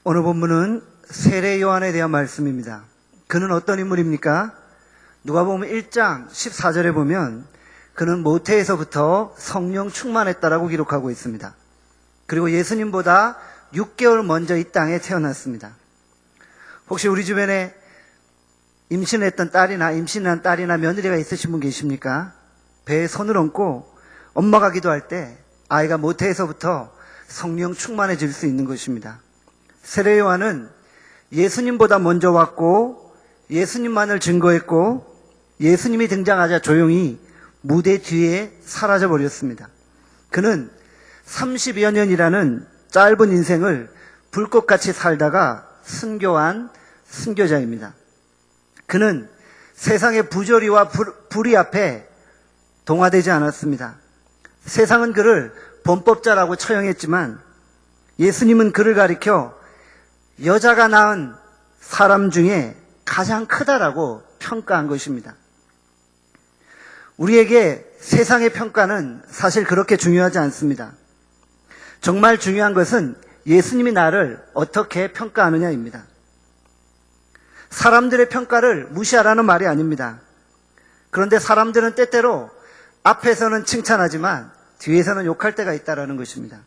오늘 본문은 세례 요한에 대한 말씀입니다. 그는 어떤 인물입니까? 누가복음 1장 14절에 보면 그는 모태에서부터 성령 충만했다라고 기록하고 있습니다. 그리고 예수님보다 6개월 먼저 이 땅에 태어났습니다. 혹시 우리 주변에 임신했던 딸이나 임신한 딸이나 며느리가 있으신 분 계십니까? 배에 손을 얹고 엄마가 기도할 때 아이가 모태에서부터 성령 충만해질 수 있는 것입니다. 세례 요한은 예수님보다 먼저 왔고 예수님만을 증거했고 예수님이 등장하자 조용히 무대 뒤에 사라져 버렸습니다. 그는 30여 년이라는 짧은 인생을 불꽃같이 살다가 순교한 순교자입니다. 그는 세상의 부조리와 불의 앞에 동화되지 않았습니다. 세상은 그를 범법자라고 처형했지만 예수님은 그를 가리켜 여자가 낳은 사람 중에 가장 크다라고 평가한 것입니다. 우리에게 세상의 평가는 사실 그렇게 중요하지 않습니다. 정말 중요한 것은 예수님이 나를 어떻게 평가하느냐입니다. 사람들의 평가를 무시하라는 말이 아닙니다. 그런데 사람들은 때때로 앞에서는 칭찬하지만 뒤에서는 욕할 때가 있다는 것입니다.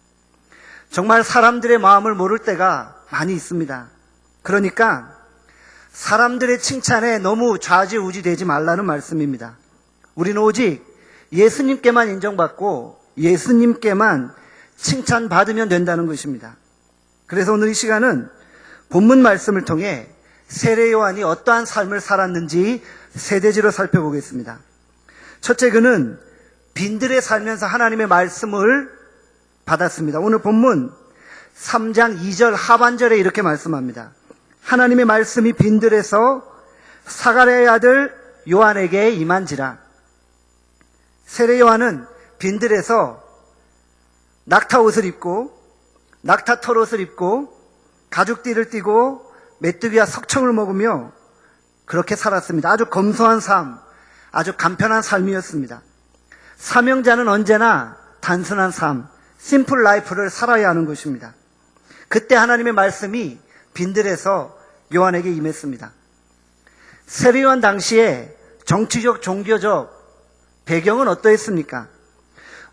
정말 사람들의 마음을 모를 때가 많이 있습니다. 그러니까 사람들의 칭찬에 너무 좌지우지되지 말라는 말씀입니다. 우리는 오직 예수님께만 인정받고 예수님께만 칭찬받으면 된다는 것입니다. 그래서 오늘 이 시간은 본문 말씀을 통해 세례 요한이 어떠한 삶을 살았는지 세대지로 살펴보겠습니다. 첫째, 그는 빈들에 살면서 하나님의 말씀을 받았습니다. 오늘 본문 3장 2절 하반절에 이렇게 말씀합니다. 하나님의 말씀이 빈들에서 사가랴의 아들 요한에게 임한지라. 세례 요한은 빈들에서 낙타 옷을 입고 낙타 털옷을 입고 가죽띠를 띠고 메뚜기와 석청을 먹으며 그렇게 살았습니다. 아주 검소한 삶, 아주 간편한 삶이었습니다. 사명자는 언제나 단순한 삶, 심플 라이프를 살아야 하는 것입니다. 그때 하나님의 말씀이 빈들에서 요한에게 임했습니다. 세례 요한 당시에 정치적, 종교적 배경은 어떠했습니까?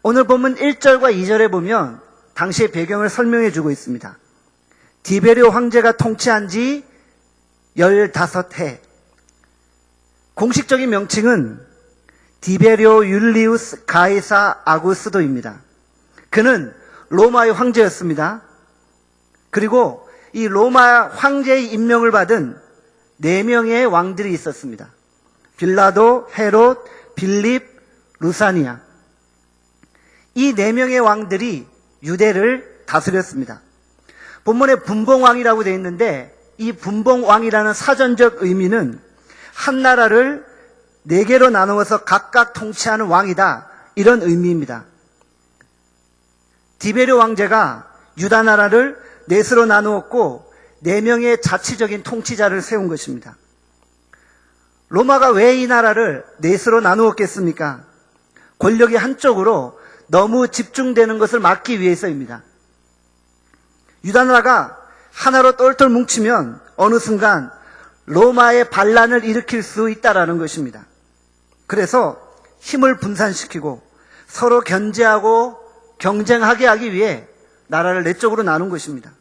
오늘 본문 1절과 2절에 보면 당시의 배경을 설명해 주고 있습니다. 디베리오 황제가 통치한 지 15해. 공식적인 명칭은 디베리오 율리우스 가이사 아구스도입니다. 그는 로마의 황제였습니다. 그리고 이 로마 황제의 임명을 받은 4명의 왕들이 있었습니다. 빌라도, 헤롯, 빌립, 루사니아. 이 4명의 왕들이 유대를 다스렸습니다. 본문에 분봉왕이라고 되어 있는데 이 분봉왕이라는 사전적 의미는 한 나라를 4개로 나누어서 각각 통치하는 왕이다, 이런 의미입니다. 디베르 왕제가 유다 나라를 넷으로 나누었고 4명의 자치적인 통치자를 세운 것입니다. 로마가 왜 이 나라를 넷으로 나누었겠습니까? 권력이 한쪽으로 너무 집중되는 것을 막기 위해서입니다. 유다 나라가 하나로 똘똘 뭉치면 어느 순간 로마의 반란을 일으킬 수 있다는 것입니다. 그래서 힘을 분산시키고 서로 견제하고 경쟁하게 하기 위해 나라를 4쪽으로 나눈 것입니다.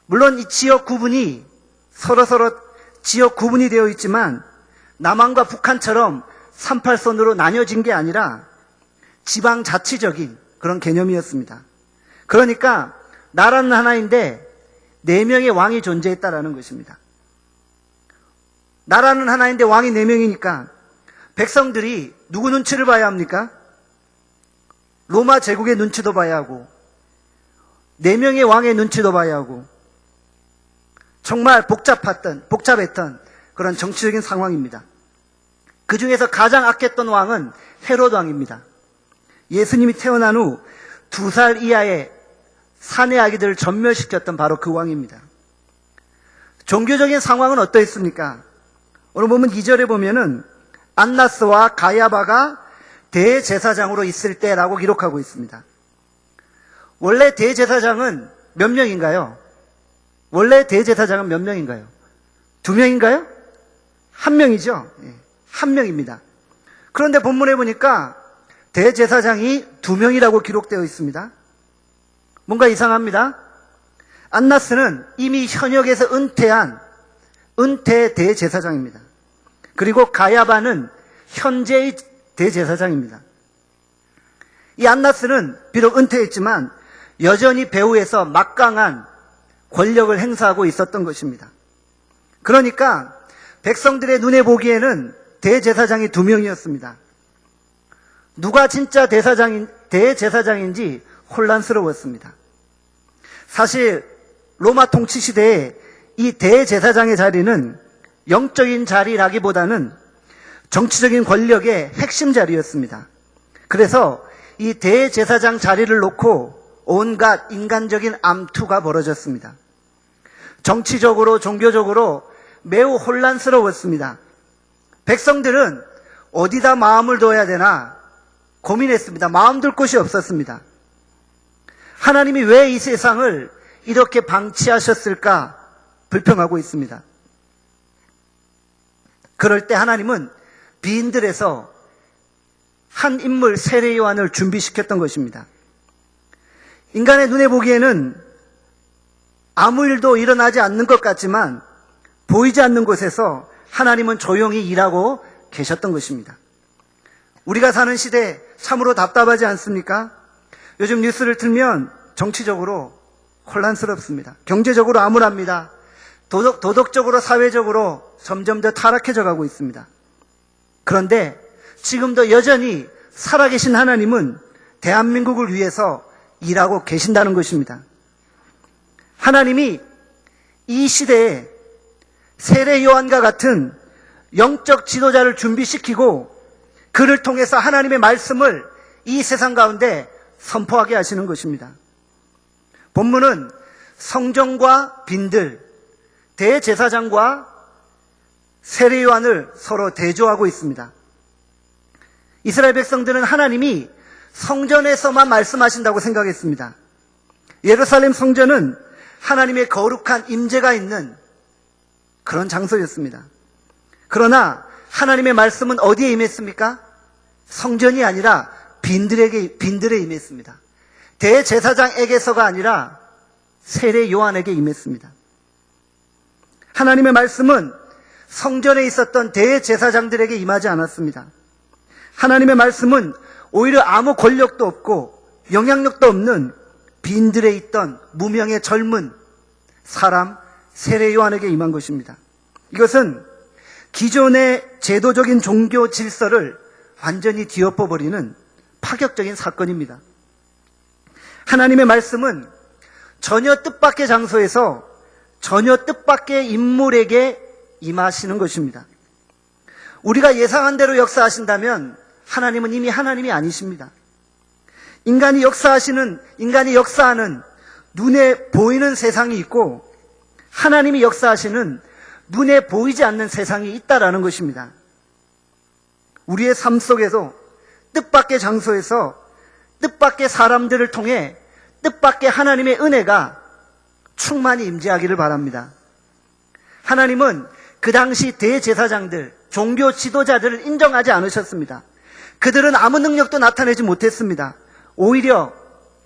물론 이 지역 구분이 서로 지역 구분이 되어 있지만 남한과 북한처럼 38선으로 나뉘어진 게 아니라 지방자치적인 그런 개념이었습니다. 그러니까 나라는 하나인데 4명의 왕이 존재했다라는 것입니다. 나라는 하나인데 왕이 4명이니까 백성들이 누구 눈치를 봐야 합니까? 로마 제국의 눈치도 봐야 하고 4명의 왕의 눈치도 봐야 하고 정말 복잡했던 그런 정치적인 상황입니다. 그 중에서 가장 악했던 왕은 헤롯 왕입니다. 예수님이 태어난 후 2살 이하의 사내 아기들을 전멸시켰던 바로 그 왕입니다. 종교적인 상황은 어떠했습니까? 오늘 보면 2절에 보면은 안나스와 가야바가 대제사장으로 있을 때라고 기록하고 있습니다. 원래 대제사장은 몇 명인가요? 원래 대제사장은 몇 명인가요? 2명인가요? 1명이죠. 예, 1명입니다. 그런데 본문에 보니까 대제사장이 2명이라고 기록되어 있습니다. 뭔가 이상합니다. 안나스는 이미 현역에서 은퇴한 은퇴 대제사장입니다. 그리고 가야바는 현재의 대제사장입니다. 이 안나스는 비록 은퇴했지만 여전히 배후에서 막강한 권력을 행사하고 있었던 것입니다. 그러니까 백성들의 눈에 보기에는 대제사장이 2명이었습니다. 누가 진짜 대제사장인지 혼란스러웠습니다. 사실 로마 통치 시대에 이 대제사장의 자리는 영적인 자리라기보다는 정치적인 권력의 핵심 자리였습니다. 그래서 이 대제사장 자리를 놓고 온갖 인간적인 암투가 벌어졌습니다. 정치적으로 종교적으로 매우 혼란스러웠습니다. 백성들은 어디다 마음을 둬야 되나 고민했습니다. 마음 둘 곳이 없었습니다. 하나님이 왜 이 세상을 이렇게 방치하셨을까 불평하고 있습니다. 그럴 때 하나님은 비인들에서 한 인물 세례 요한을 준비시켰던 것입니다. 인간의 눈에 보기에는 아무 일도 일어나지 않는 것 같지만 보이지 않는 곳에서 하나님은 조용히 일하고 계셨던 것입니다. 우리가 사는 시대 참으로 답답하지 않습니까? 요즘 뉴스를 틀면 정치적으로 혼란스럽습니다. 경제적으로 암울합니다. 도덕적으로 사회적으로 점점 더 타락해져 가고 있습니다. 그런데 지금도 여전히 살아계신 하나님은 대한민국을 위해서 일하고 계신다는 것입니다. 하나님이 이 시대에 세례 요한과 같은 영적 지도자를 준비시키고 그를 통해서 하나님의 말씀을 이 세상 가운데 선포하게 하시는 것입니다. 본문은 성전과 빈들, 대제사장과 세례 요한을 서로 대조하고 있습니다. 이스라엘 백성들은 하나님이 성전에서만 말씀하신다고 생각했습니다. 예루살렘 성전은 하나님의 거룩한 임재가 있는 그런 장소였습니다. 그러나 하나님의 말씀은 어디에 임했습니까? 성전이 아니라 빈들에 임했습니다. 대제사장에게서가 아니라 세례 요한에게 임했습니다. 하나님의 말씀은 성전에 있었던 대제사장들에게 임하지 않았습니다. 하나님의 말씀은 오히려 아무 권력도 없고 영향력도 없는 빈들에 있던 무명의 젊은 사람 세례 요한에게 임한 것입니다. 이것은 기존의 제도적인 종교 질서를 완전히 뒤엎어버리는 파격적인 사건입니다. 하나님의 말씀은 전혀 뜻밖의 장소에서 전혀 뜻밖의 인물에게 임하시는 것입니다. 우리가 예상한 대로 역사하신다면 하나님은 이미 하나님이 아니십니다. 인간이 역사하는 눈에 보이는 세상이 있고 하나님이 역사하시는 눈에 보이지 않는 세상이 있다라는 것입니다. 우리의 삶 속에서 뜻밖의 장소에서 뜻밖의 사람들을 통해 뜻밖의 하나님의 은혜가 충만히 임재하기를 바랍니다. 하나님은 그 당시 대제사장들, 종교 지도자들을 인정하지 않으셨습니다. 그들은 아무 능력도 나타내지 못했습니다. 오히려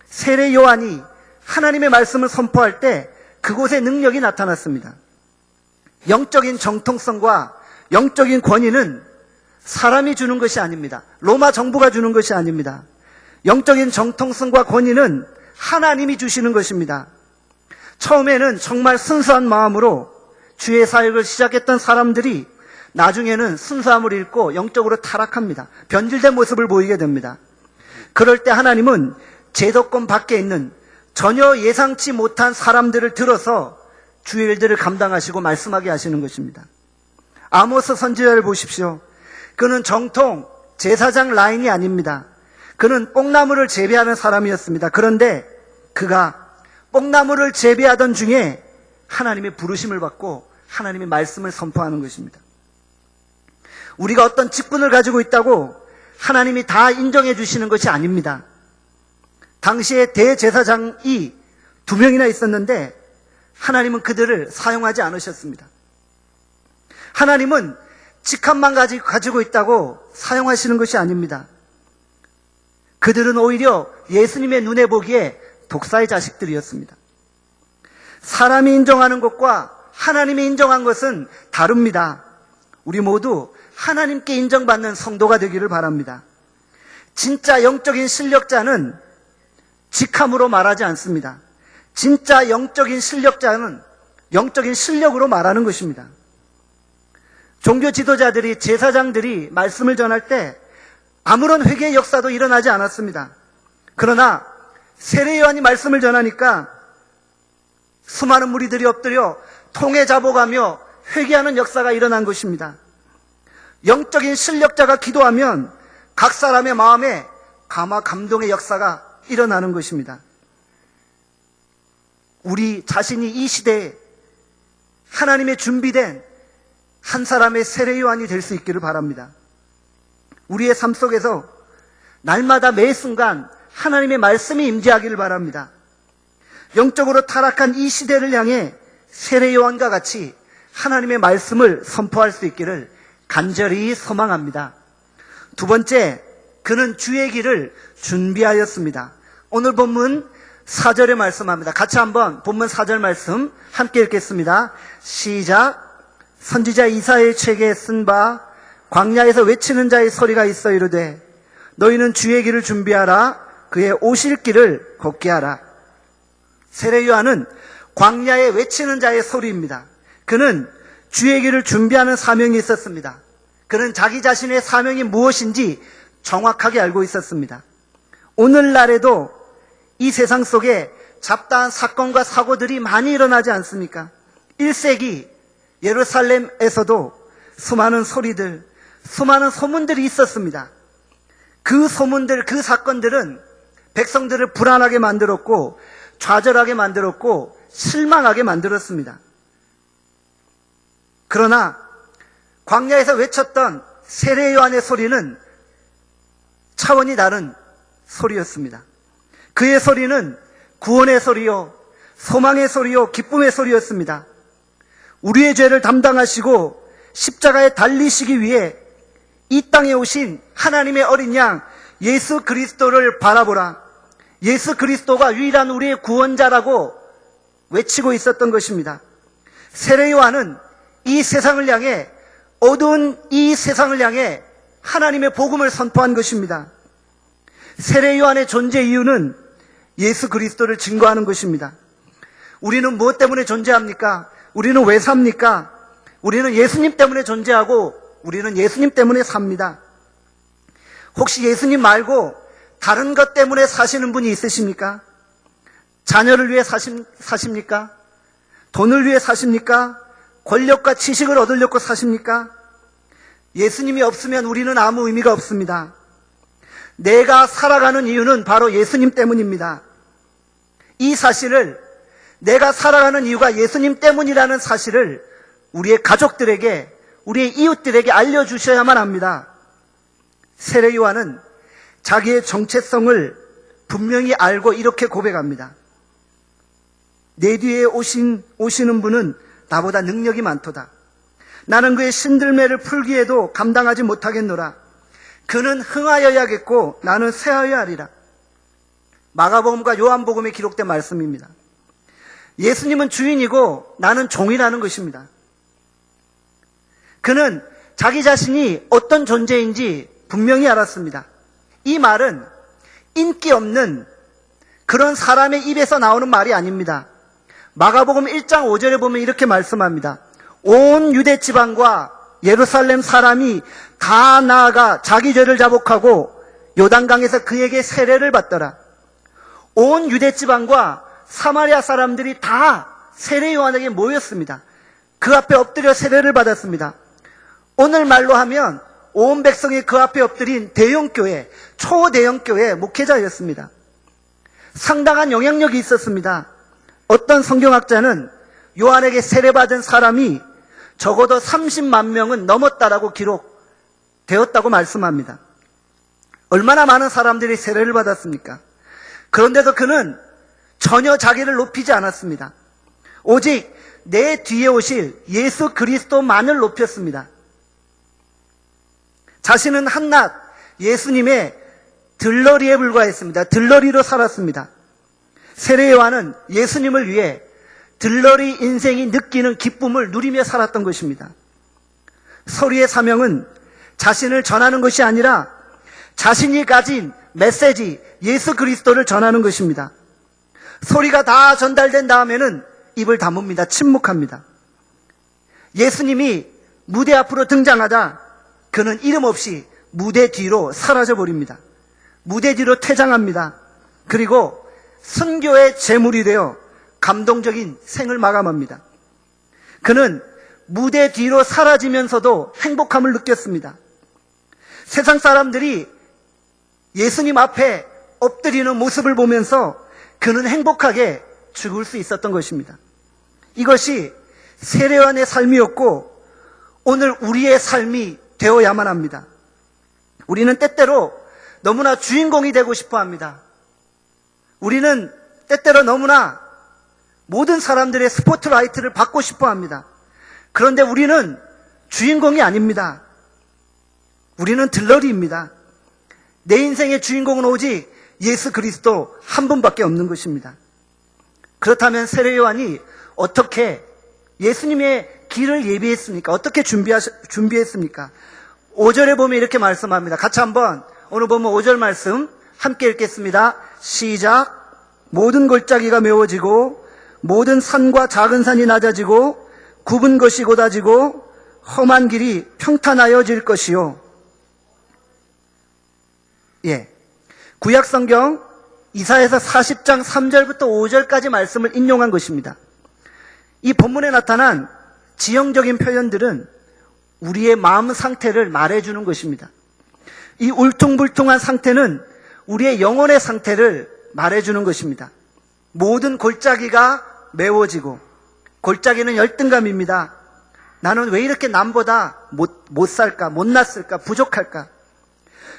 세례 요한이 하나님의 말씀을 선포할 때 그곳에 능력이 나타났습니다. 영적인 정통성과 영적인 권위는 사람이 주는 것이 아닙니다. 로마 정부가 주는 것이 아닙니다. 영적인 정통성과 권위는 하나님이 주시는 것입니다. 처음에는 정말 순수한 마음으로 주의 사역을 시작했던 사람들이 나중에는 순수함을 잃고 영적으로 타락합니다. 변질된 모습을 보이게 됩니다. 그럴 때 하나님은 제도권 밖에 있는 전혀 예상치 못한 사람들을 들어서 주의 일들을 감당하시고 말씀하게 하시는 것입니다. 아모스 선지자를 보십시오. 그는 정통 제사장 라인이 아닙니다. 그는 뽕나무를 재배하는 사람이었습니다. 그런데 그가 뽕나무를 재배하던 중에 하나님의 부르심을 받고 하나님의 말씀을 선포하는 것입니다. 우리가 어떤 직분을 가지고 있다고 하나님이 다 인정해 주시는 것이 아닙니다. 당시에 대제사장이 2명이나 있었는데 하나님은 그들을 사용하지 않으셨습니다. 하나님은 직함만 가지고 있다고 사용하시는 것이 아닙니다. 그들은 오히려 예수님의 눈에 보기에 독사의 자식들이었습니다. 사람이 인정하는 것과 하나님이 인정한 것은 다릅니다. 우리 모두 하나님께 인정받는 성도가 되기를 바랍니다. 진짜 영적인 실력자는 직함으로 말하지 않습니다. 진짜 영적인 실력자는 영적인 실력으로 말하는 것입니다. 종교 지도자들이, 제사장들이 말씀을 전할 때 아무런 회개의 역사도 일어나지 않았습니다. 그러나 세례 요한이 말씀을 전하니까 수많은 무리들이 엎드려 통에 잡아가며 회개하는 역사가 일어난 것입니다. 영적인 실력자가 기도하면 각 사람의 마음에 감동의 역사가 일어나는 것입니다. 우리 자신이 이 시대에 하나님의 준비된 한 사람의 세례 요한이 될 수 있기를 바랍니다. 우리의 삶 속에서 날마다 매 순간 하나님의 말씀이 임재하기를 바랍니다. 영적으로 타락한 이 시대를 향해 세례 요한과 같이 하나님의 말씀을 선포할 수 있기를 간절히 소망합니다. 두 번째, 그는 주의 길을 준비하였습니다. 오늘 본문 4절에 말씀합니다. 같이 한번 본문 4절 말씀 함께 읽겠습니다. 시작. 선지자 이사야의 책에 쓴 바 광야에서 외치는 자의 소리가 있어 이르되 너희는 주의 길을 준비하라. 그의 오실 길을 걷게 하라. 세례 요한은 광야에 외치는 자의 소리입니다. 그는 주의 길을 준비하는 사명이 있었습니다. 그는 자기 자신의 사명이 무엇인지 정확하게 알고 있었습니다. 오늘날에도 이 세상 속에 잡다한 사건과 사고들이 많이 일어나지 않습니까? 1세기 예루살렘에서도 수많은 소리들, 수많은 소문들이 있었습니다. 그 소문들, 그 사건들은 백성들을 불안하게 만들었고 좌절하게 만들었고 실망하게 만들었습니다. 그러나 광야에서 외쳤던 세례 요한의 소리는 차원이 다른 소리였습니다. 그의 소리는 구원의 소리요, 소망의 소리요, 기쁨의 소리였습니다. 우리의 죄를 담당하시고 십자가에 달리시기 위해 이 땅에 오신 하나님의 어린 양 예수 그리스도를 바라보라. 예수 그리스도가 유일한 우리의 구원자라고 외치고 있었던 것입니다. 세례 요한은 이 세상을 향해, 어두운 이 세상을 향해 하나님의 복음을 선포한 것입니다. 세례 요한의 존재 이유는 예수 그리스도를 증거하는 것입니다. 우리는 무엇 때문에 존재합니까? 우리는 왜 삽니까? 우리는 예수님 때문에 존재하고 우리는 예수님 때문에 삽니다. 혹시 예수님 말고 다른 것 때문에 사시는 분이 있으십니까? 자녀를 위해 사십니까? 돈을 위해 사십니까? 권력과 지식을 얻으려고 사십니까? 예수님이 없으면 우리는 아무 의미가 없습니다. 내가 살아가는 이유는 바로 예수님 때문입니다. 이 사실을, 내가 살아가는 이유가 예수님 때문이라는 사실을 우리의 가족들에게, 우리의 이웃들에게 알려주셔야만 합니다. 세례 요한은 자기의 정체성을 분명히 알고 이렇게 고백합니다. 내 뒤에 오시는 분은 나보다 능력이 많도다. 나는 그의 신들매를 풀기에도 감당하지 못하겠노라. 그는 흥하여야겠고 나는 쇠하여야 하리라. 마가복음과 요한복음에 기록된 말씀입니다. 예수님은 주인이고 나는 종이라는 것입니다. 그는 자기 자신이 어떤 존재인지 분명히 알았습니다. 이 말은 인기 없는 그런 사람의 입에서 나오는 말이 아닙니다. 마가복음 1장 5절에 보면 이렇게 말씀합니다. 온 유대 지방과 예루살렘 사람이 다 나아가 자기 죄를 자복하고 요단강에서 그에게 세례를 받더라. 온 유대 지방과 사마리아 사람들이 다 세례 요한에게 모였습니다. 그 앞에 엎드려 세례를 받았습니다. 오늘 말로 하면 온 백성이 그 앞에 엎드린 대형교회, 초대형교회 목회자였습니다. 상당한 영향력이 있었습니다. 어떤 성경학자는 요한에게 세례받은 사람이 적어도 30만 명은 넘었다라고 기록되었다고 말씀합니다. 얼마나 많은 사람들이 세례를 받았습니까? 그런데도 그는 전혀 자기를 높이지 않았습니다. 오직 내 뒤에 오실 예수 그리스도만을 높였습니다. 자신은 한낱 예수님의 들러리에 불과했습니다. 들러리로 살았습니다. 세례 요한은 예수님을 위해 들러리 인생이 느끼는 기쁨을 누리며 살았던 것입니다. 서리의 사명은 자신을 전하는 것이 아니라 자신이 가진 메시지 예수 그리스도를 전하는 것입니다. 소리가 다 전달된 다음에는 입을 다뭅니다. 침묵합니다. 예수님이 무대 앞으로 등장하자 그는 이름 없이 무대 뒤로 사라져버립니다. 무대 뒤로 퇴장합니다. 그리고 순교의 제물이 되어 감동적인 생을 마감합니다. 그는 무대 뒤로 사라지면서도 행복함을 느꼈습니다. 세상 사람들이 예수님 앞에 엎드리는 모습을 보면서 그는 행복하게 죽을 수 있었던 것입니다. 이것이 세례 요한의 삶이었고 오늘 우리의 삶이 되어야만 합니다. 우리는 때때로 너무나 주인공이 되고 싶어 합니다. 우리는 때때로 너무나 모든 사람들의 스포트라이트를 받고 싶어 합니다. 그런데 우리는 주인공이 아닙니다. 우리는 들러리입니다. 내 인생의 주인공은 오직 예수 그리스도 한 분밖에 없는 것입니다. 그렇다면 세례 요한이 어떻게 예수님의 길을 예비했습니까? 어떻게 준비했습니까? 5절에 보면 이렇게 말씀합니다. 같이 한번 오늘 보면 5절 말씀 함께 읽겠습니다. 시작. 모든 골짜기가 메워지고 모든 산과 작은 산이 낮아지고 굽은 것이 곧아지고 험한 길이 평탄하여질 것이요. 구약 성경 이사야서 40장 3절부터 5절까지 말씀을 인용한 것입니다. 이 본문에 나타난 지형적인 표현들은 우리의 마음 상태를 말해주는 것입니다. 이 울퉁불퉁한 상태는 우리의 영혼의 상태를 말해주는 것입니다. 모든 골짜기가 메워지고, 골짜기는 열등감입니다. 나는 왜 이렇게 남보다 못 살까, 못났을까, 부족할까?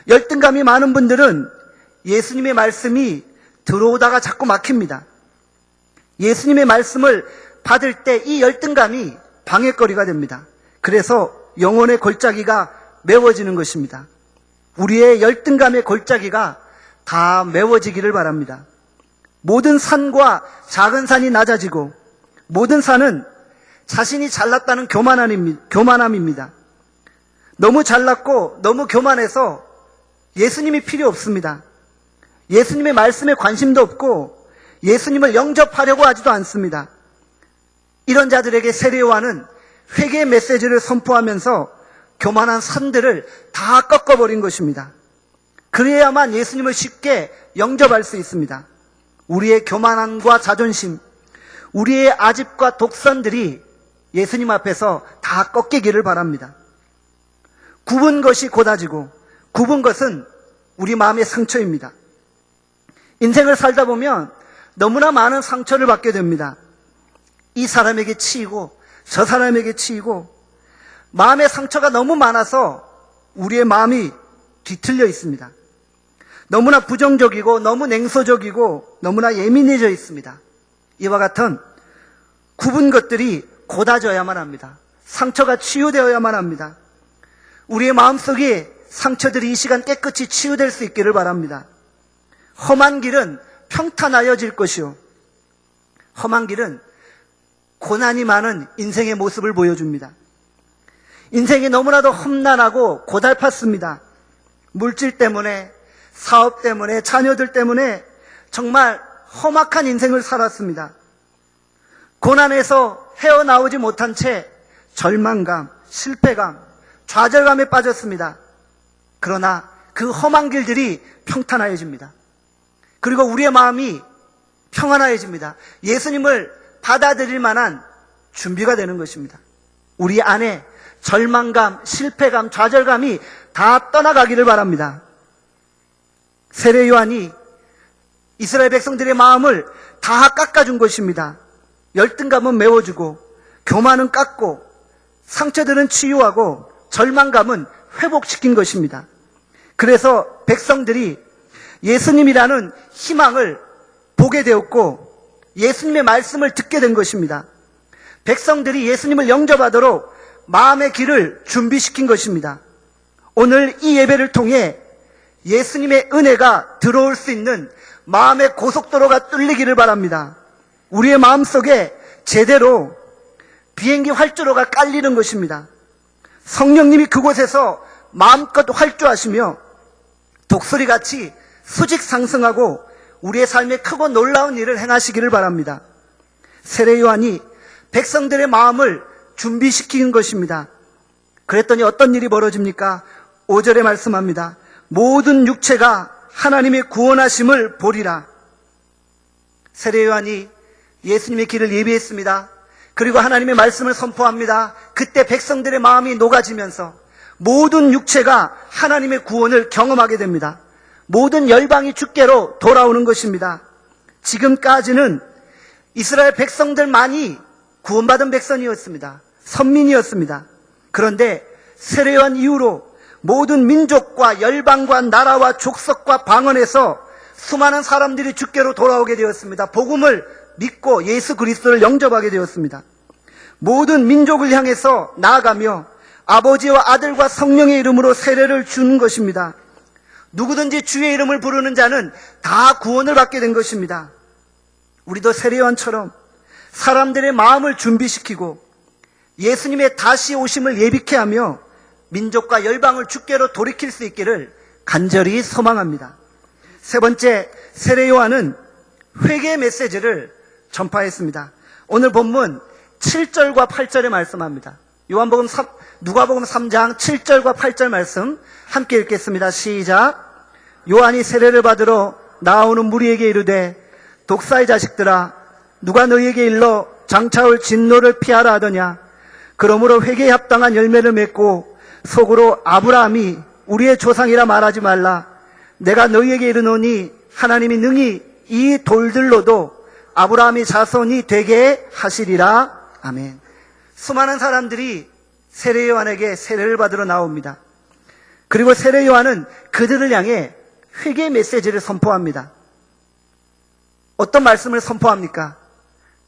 열등감이 많은 분들은 예수님의 말씀이 들어오다가 자꾸 막힙니다. 예수님의 말씀을 받을 때 이 열등감이 방해거리가 됩니다. 그래서 영혼의 골짜기가 메워지는 것입니다. 우리의 열등감의 골짜기가 다 메워지기를 바랍니다. 모든 산과 작은 산이 낮아지고, 모든 산은 자신이 잘났다는 교만함입니다. 너무 잘났고 너무 교만해서 예수님이 필요 없습니다. 예수님의 말씀에 관심도 없고 예수님을 영접하려고 하지도 않습니다. 이런 자들에게 세례 요한은 회개의 메시지를 선포하면서 교만한 산들을 다 꺾어버린 것입니다. 그래야만 예수님을 쉽게 영접할 수 있습니다. 우리의 교만함과 자존심, 우리의 아집과 독선들이 예수님 앞에서 다 꺾이기를 바랍니다. 굽은 것이 곧아지고, 굽은 것은 우리 마음의 상처입니다. 인생을 살다 보면 너무나 많은 상처를 받게 됩니다. 이 사람에게 치이고 저 사람에게 치이고, 마음의 상처가 너무 많아서 우리의 마음이 뒤틀려 있습니다. 너무나 부정적이고 너무 냉소적이고 너무나 예민해져 있습니다. 이와 같은 굽은 것들이 곧아져야만 합니다. 상처가 치유되어야만 합니다. 우리의 마음속에 상처들이 이 시간 깨끗이 치유될 수 있기를 바랍니다. 험한 길은 평탄하여질 것이요. 험한 길은 고난이 많은 인생의 모습을 보여줍니다. 인생이 너무나도 험난하고 고달팠습니다. 물질 때문에, 사업 때문에, 자녀들 때문에 정말 험악한 인생을 살았습니다. 고난에서 헤어나오지 못한 채 절망감, 실패감, 좌절감에 빠졌습니다. 그러나 그 험한 길들이 평탄해집니다. 그리고 우리의 마음이 평안해집니다. 예수님을 받아들일 만한 준비가 되는 것입니다. 우리 안에 절망감, 실패감, 좌절감이 다 떠나가기를 바랍니다. 세례 요한이 이스라엘 백성들의 마음을 다 깎아준 것입니다. 열등감은 메워주고, 교만은 깎고, 상처들은 치유하고, 절망감은 회복시킨 것입니다. 그래서 백성들이 예수님이라는 희망을 보게 되었고 예수님의 말씀을 듣게 된 것입니다. 백성들이 예수님을 영접하도록 마음의 길을 준비시킨 것입니다. 오늘 이 예배를 통해 예수님의 은혜가 들어올 수 있는 마음의 고속도로가 뚫리기를 바랍니다. 우리의 마음속에 제대로 비행기 활주로가 깔리는 것입니다. 성령님이 그곳에서 마음껏 활주하시며 독수리같이 수직 상승하고 우리의 삶에 크고 놀라운 일을 행하시기를 바랍니다. 세례 요한이 백성들의 마음을 준비시키는 것입니다. 그랬더니 어떤 일이 벌어집니까? 5절에 말씀합니다. 모든 육체가 하나님의 구원하심을 보리라. 세례 요한이 예수님의 길을 예비했습니다. 그리고 하나님의 말씀을 선포합니다. 그때 백성들의 마음이 녹아지면서 모든 육체가 하나님의 구원을 경험하게 됩니다. 모든 열방이 주께로 돌아오는 것입니다. 지금까지는 이스라엘 백성들만이 구원받은 백성이었습니다. 선민이었습니다. 그런데 세례 요한 이후로 모든 민족과 열방과 나라와 족속과 방언에서 수많은 사람들이 주께로 돌아오게 되었습니다. 복음을 믿고 예수 그리스도를 영접하게 되었습니다. 모든 민족을 향해서 나아가며 아버지와 아들과 성령의 이름으로 세례를 주는 것입니다. 누구든지 주의 이름을 부르는 자는 다 구원을 받게 된 것입니다. 우리도 세례 요한처럼 사람들의 마음을 준비시키고 예수님의 다시 오심을 예비케 하며 민족과 열방을 주께로 돌이킬 수 있기를 간절히 소망합니다. 세 번째, 세례 요한은 회개 메시지를 전파했습니다. 오늘 본문 7절과 8절에 말씀합니다. 누가복음 3장 7절과 8절 말씀 함께 읽겠습니다. 시작. 요한이 세례를 받으러 나오는 무리에게 이르되 독사의 자식들아 누가 너희에게 일러 장차올 진노를 피하라 하더냐. 그러므로 회개에 합당한 열매를 맺고 속으로 아브라함이 우리의 조상이라 말하지 말라. 내가 너희에게 이르노니 하나님이 능히 이 돌들로도 아브라함이 자손이 되게 하시리라. 아멘. 수많은 사람들이 세례 요한에게 세례를 받으러 나옵니다. 그리고 세례 요한은 그들을 향해 회개 메시지를 선포합니다. 어떤 말씀을 선포합니까?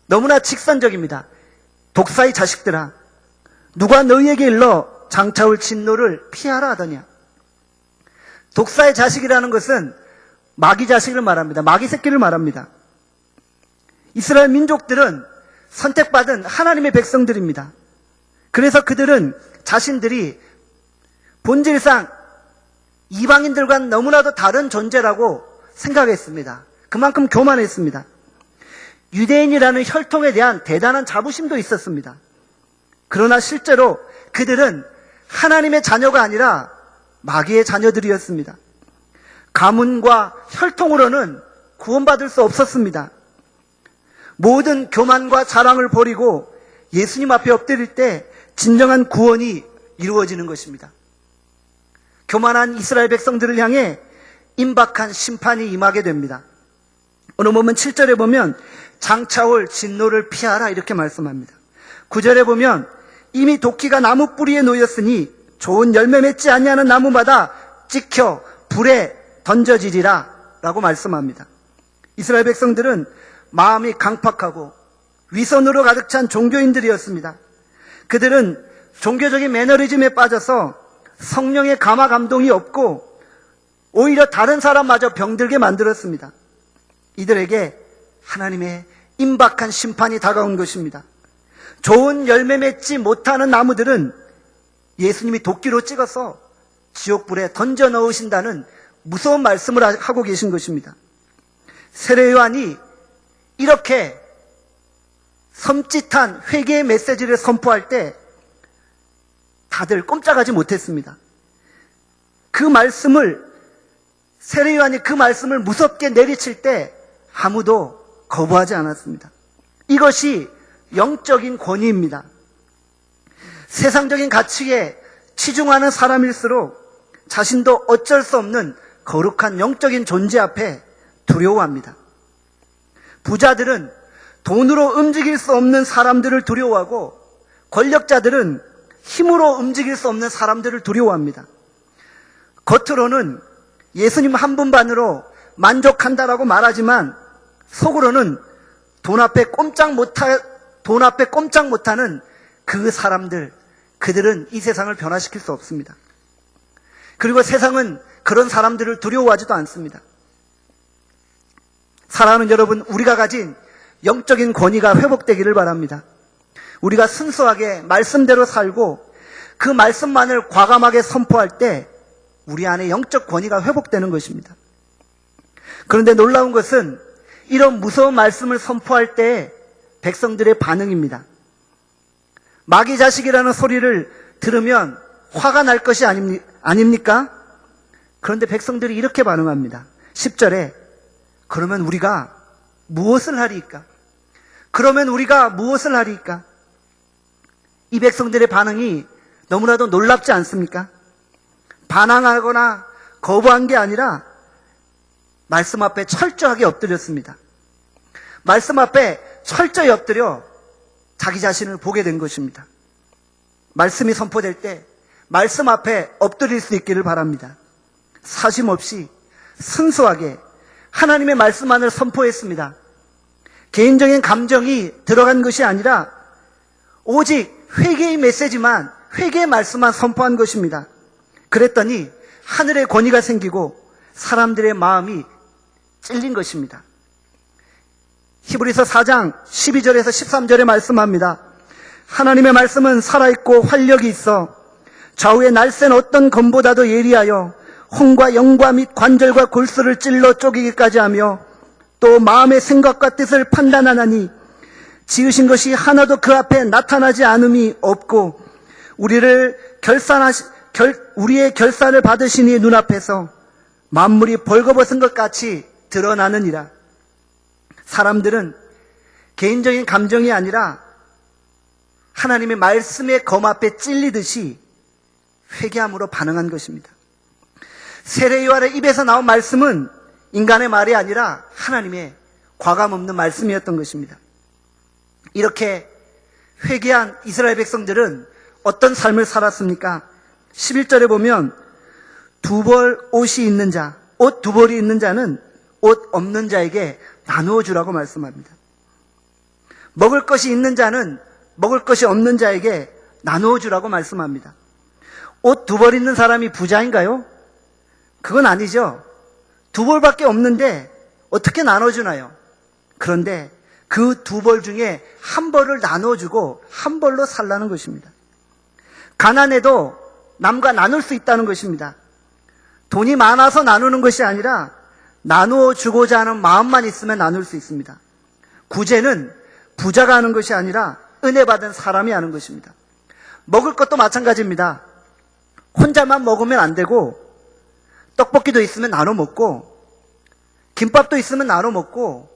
너무나 직선적입니다. 독사의 자식들아 누가 너희에게 일러 장차올 진노를 피하라 하더냐. 독사의 자식이라는 것은 마귀 자식을 말합니다. 마귀 새끼를 말합니다. 이스라엘 민족들은 선택받은 하나님의 백성들입니다. 그래서 그들은 자신들이 본질상 이방인들과는 너무나도 다른 존재라고 생각했습니다. 그만큼 교만했습니다. 유대인이라는 혈통에 대한 대단한 자부심도 있었습니다. 그러나 실제로 그들은 하나님의 자녀가 아니라 마귀의 자녀들이었습니다. 가문과 혈통으로는 구원받을 수 없었습니다. 모든 교만과 자랑을 버리고 예수님 앞에 엎드릴 때 진정한 구원이 이루어지는 것입니다. 교만한 이스라엘 백성들을 향해 임박한 심판이 임하게 됩니다. 오늘 보면 7절에 보면 장차올 진노를 피하라 이렇게 말씀합니다. 9절에 보면 이미 도끼가 나무 뿌리에 놓였으니 좋은 열매 맺지 아니하는 나무마다 찍혀 불에 던져지리라 라고 말씀합니다. 이스라엘 백성들은 마음이 강팍하고 위선으로 가득 찬 종교인들이었습니다. 그들은 종교적인 매너리즘에 빠져서 성령의 감화 감동이 없고 오히려 다른 사람마저 병들게 만들었습니다. 이들에게 하나님의 임박한 심판이 다가온 것입니다. 좋은 열매 맺지 못하는 나무들은 예수님이 도끼로 찍어서 지옥불에 던져 넣으신다는 무서운 말씀을 하고 계신 것입니다. 세례 요한이 이렇게 섬찟한 회개의 메시지를 선포할 때 다들 꼼짝하지 못했습니다. 세례 요한이 그 말씀을 무섭게 내리칠 때 아무도 거부하지 않았습니다. 이것이 영적인 권위입니다. 세상적인 가치에 치중하는 사람일수록 자신도 어쩔 수 없는 거룩한 영적인 존재 앞에 두려워합니다. 부자들은 돈으로 움직일 수 없는 사람들을 두려워하고 권력자들은 힘으로 움직일 수 없는 사람들을 두려워합니다. 겉으로는 예수님 한 분만으로 만족한다라고 말하지만 속으로는 돈 앞에 꼼짝 돈 앞에 꼼짝 못하는 그 사람들, 그들은 이 세상을 변화시킬 수 없습니다. 그리고 세상은 그런 사람들을 두려워하지도 않습니다. 사랑하는 여러분, 우리가 가진 영적인 권위가 회복되기를 바랍니다. 우리가 순수하게 말씀대로 살고 그 말씀만을 과감하게 선포할 때 우리 안에 영적 권위가 회복되는 것입니다. 그런데 놀라운 것은 이런 무서운 말씀을 선포할 때 백성들의 반응입니다. 마귀 자식이라는 소리를 들으면 화가 날 것이 아닙니까? 그런데 백성들이 이렇게 반응합니다. 10절에 그러면 우리가 무엇을 하리이까? 그러면 우리가 무엇을 하리이까? 이 백성들의 반응이 너무나도 놀랍지 않습니까? 반항하거나 거부한 게 아니라 말씀 앞에 철저하게 엎드렸습니다. 말씀 앞에 철저히 엎드려 자기 자신을 보게 된 것입니다. 말씀이 선포될 때 말씀 앞에 엎드릴 수 있기를 바랍니다. 사심 없이 순수하게 하나님의 말씀만을 선포했습니다. 개인적인 감정이 들어간 것이 아니라 오직 회개의 메시지만, 회개의 말씀만 선포한 것입니다. 그랬더니 하늘의 권위가 생기고 사람들의 마음이 찔린 것입니다. 히브리서 4장 12절에서 13절에 말씀합니다. 하나님의 말씀은 살아있고 활력이 있어 좌우의 날쌘 어떤 검보다도 예리하여 혼과 영과 및 관절과 골수를 찔러 쪼개기까지 하며 또 마음의 생각과 뜻을 판단하나니 지으신 것이 하나도 그 앞에 나타나지 않음이 없고 우리의 결산을 받으시니 눈앞에서 만물이 벌거벗은 것 같이 드러나느니라. 사람들은 개인적인 감정이 아니라 하나님의 말씀의 검 앞에 찔리듯이 회개함으로 반응한 것입니다. 세례요한의 입에서 나온 말씀은 인간의 말이 아니라 하나님의 과감없는 말씀이었던 것입니다. 이렇게 회개한 이스라엘 백성들은 어떤 삶을 살았습니까? 11절에 보면 두 벌 옷이 있는 자, 옷 두 벌이 있는 자는 옷 없는 자에게 나누어 주라고 말씀합니다. 먹을 것이 있는 자는 먹을 것이 없는 자에게 나누어 주라고 말씀합니다. 옷 두 벌 있는 사람이 부자인가요? 그건 아니죠. 두 벌밖에 없는데 어떻게 나눠주나요? 그런데 그 두 벌 중에 한 벌을 나눠주고 한 벌로 살라는 것입니다. 가난해도 남과 나눌 수 있다는 것입니다. 돈이 많아서 나누는 것이 아니라 나누어 주고자 하는 마음만 있으면 나눌 수 있습니다. 구제는 부자가 하는 것이 아니라 은혜 받은 사람이 하는 것입니다. 먹을 것도 마찬가지입니다. 혼자만 먹으면 안 되고 떡볶이도 있으면 나눠 먹고 김밥도 있으면 나눠 먹고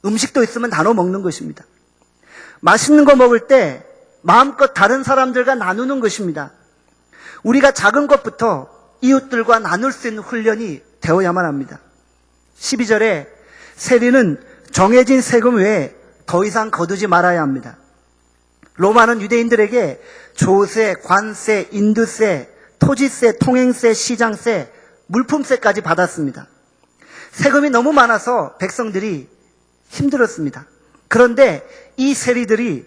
음식도 있으면 나눠 먹는 것입니다. 맛있는 거 먹을 때 마음껏 다른 사람들과 나누는 것입니다. 우리가 작은 것부터 이웃들과 나눌 수 있는 훈련이 되어야만 합니다. 12절에 세리는 정해진 세금 외에 더 이상 거두지 말아야 합니다. 로마는 유대인들에게 조세, 관세, 인두세, 토지세, 통행세, 시장세, 물품세까지 받았습니다. 세금이 너무 많아서 백성들이 힘들었습니다. 그런데 이 세리들이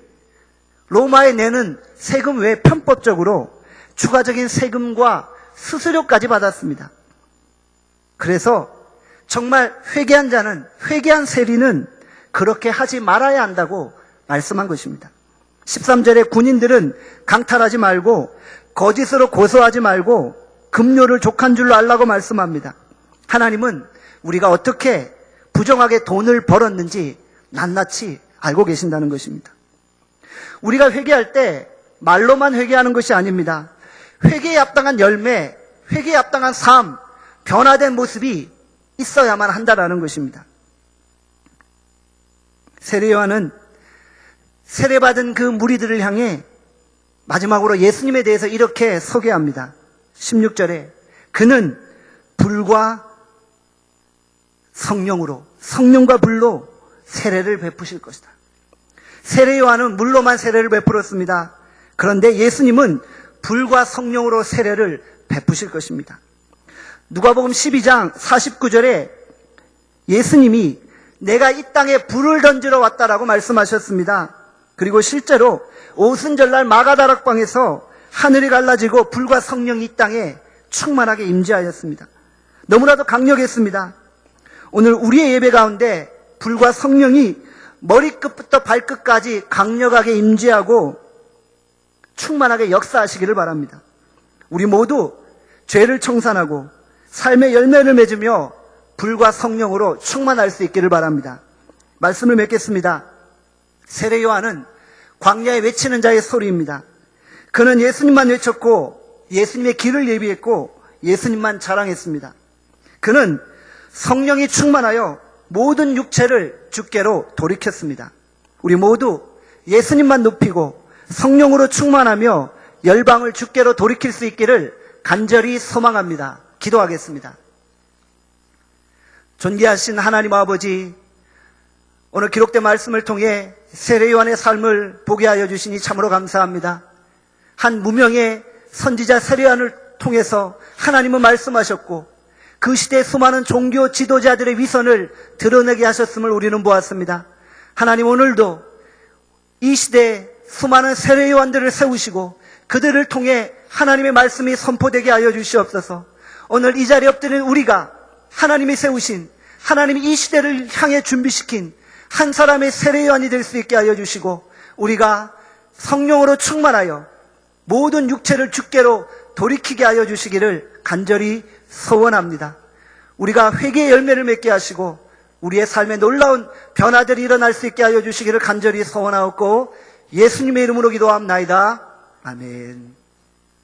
로마에 내는 세금 외에 편법적으로 추가적인 세금과 수수료까지 받았습니다. 그래서 정말 회개한 자는, 회개한 세리는 그렇게 하지 말아야 한다고 말씀한 것입니다. 13절에 군인들은 강탈하지 말고 거짓으로 고소하지 말고 급료를 족한 줄로 알라고 말씀합니다. 하나님은 우리가 어떻게 부정하게 돈을 벌었는지 낱낱이 알고 계신다는 것입니다. 우리가 회개할 때 말로만 회개하는 것이 아닙니다. 회개에 합당한 열매, 회개에 합당한 삶, 변화된 모습이 있어야만 한다라는 것입니다. 세례요한은 세례받은 그 무리들을 향해 마지막으로 예수님에 대해서 이렇게 소개합니다. 16절에 그는 불과 성령으로, 성령과 불로 세례를 베푸실 것이다. 세례요한은 물로만 세례를 베풀었습니다. 그런데 예수님은 불과 성령으로 세례를 베푸실 것입니다. 누가복음 12장 49절에 예수님이 내가 이 땅에 불을 던지러 왔다라고 말씀하셨습니다. 그리고 실제로 오순절날 마가다락방에서 하늘이 갈라지고 불과 성령이 이 땅에 충만하게 임재하였습니다. 너무나도 강력했습니다. 오늘 우리의 예배 가운데 불과 성령이 머리끝부터 발끝까지 강력하게 임재하고 충만하게 역사하시기를 바랍니다. 우리 모두 죄를 청산하고 삶의 열매를 맺으며 불과 성령으로 충만할 수 있기를 바랍니다. 말씀을 맺겠습니다. 세례 요한은 광야에 외치는 자의 소리입니다. 그는 예수님만 외쳤고 예수님의 길을 예비했고 예수님만 자랑했습니다. 그는 성령이 충만하여 모든 육체를 주께로 돌이켰습니다. 우리 모두 예수님만 높이고 성령으로 충만하며 열방을 주께로 돌이킬 수 있기를 간절히 소망합니다. 기도하겠습니다. 존귀하신 하나님 아버지, 오늘 기록된 말씀을 통해 세례 요한의 삶을 보게 하여 주시니 참으로 감사합니다. 한 무명의 선지자 세례 요한을 통해서 하나님은 말씀하셨고 그 시대의 수많은 종교 지도자들의 위선을 드러내게 하셨음을 우리는 보았습니다. 하나님, 오늘도 이 시대에 수많은 세례 요한들을 세우시고 그들을 통해 하나님의 말씀이 선포되게 하여 주시옵소서. 오늘 이 자리에 엎드린 우리가 하나님이 세우신, 하나님이 이 시대를 향해 준비시킨 한 사람의 세례 요한이 될 수 있게 하여 주시고 우리가 성령으로 충만하여 모든 육체를 주께로 돌이키게 하여 주시기를 간절히 소원합니다. 우리가 회개의 열매를 맺게 하시고 우리의 삶에 놀라운 변화들이 일어날 수 있게 하여 주시기를 간절히 소원하옵고 예수님의 이름으로 기도합나이다. 아멘.